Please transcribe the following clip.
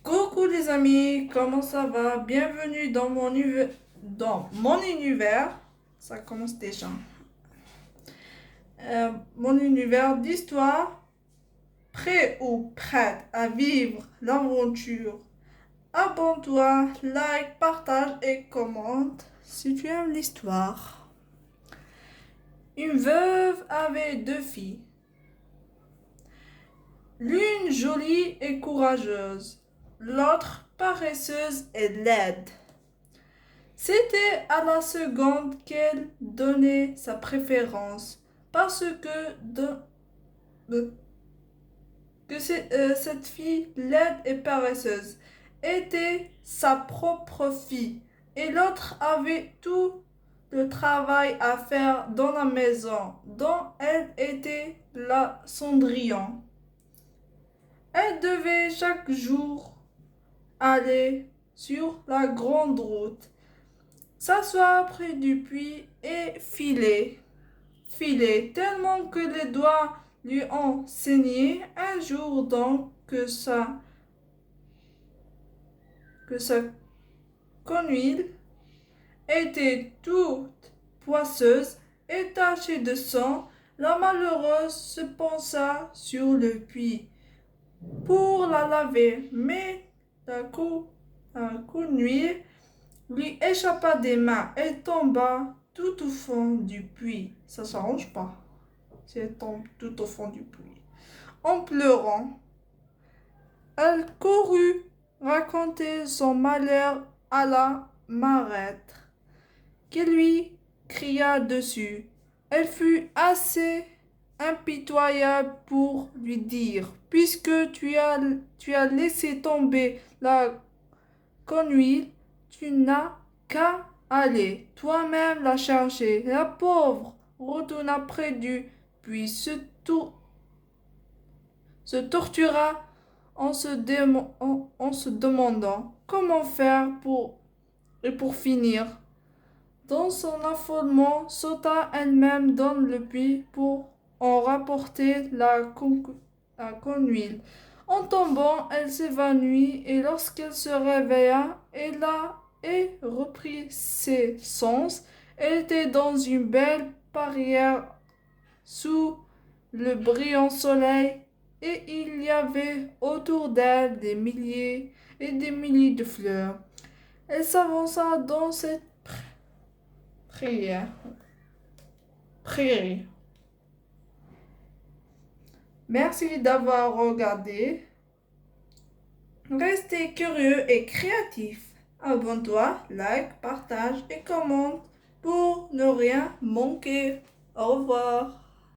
Coucou les amis, comment ça va? Bienvenue dans mon univers. Ça commence déjà. Mon univers d'histoire. Prêt ou prête à vivre l'aventure? Abonne-toi, like, partage et commente si tu aimes l'histoire. Une veuve avait deux filles. L'une jolie et courageuse, l'autre paresseuse et laide. C'était à la seconde qu'elle donnait sa préférence, parce que cette fille laide et paresseuse était sa propre fille, et l'autre avait tout le travail à faire dans la maison dont elle était la Cendrillon. Elle devait chaque jour aller sur la grande route, s'asseoir près du puits et filer tellement que les doigts lui ont saigné. Un jour donc que sa conhuile était toute poisseuse et tachée de sang, la malheureuse se pencha sur le puits pour la laver, mais la conhuile lui échappa des mains et tomba tout au fond du puits. Ça s'arrange pas si elle tombe tout au fond du puits. En pleurant, elle courut raconter son malheur à la marâtre, qui lui cria dessus. Elle fut assez impitoyable pour lui dire: puisque tu as laissé tomber la conhuile, tu n'as qu'à aller toi-même la chercher. La pauvre retourna près du puits, se tortura en se demandant comment faire pour finir. Dans son affolement, sauta elle-même dans le puits pour en rapporter la conhuile. En tombant, elle s'évanouit et lorsqu'elle se réveilla, et reprit ses sens. Elle était dans une belle parière sous le brillant soleil, et il y avait autour d'elle des milliers et des milliers de fleurs. Elle s'avança dans cette prière, prairie. Merci d'avoir regardé. Restez curieux et créatifs. Abonne-toi, like, partage et commente pour ne rien manquer. Au revoir.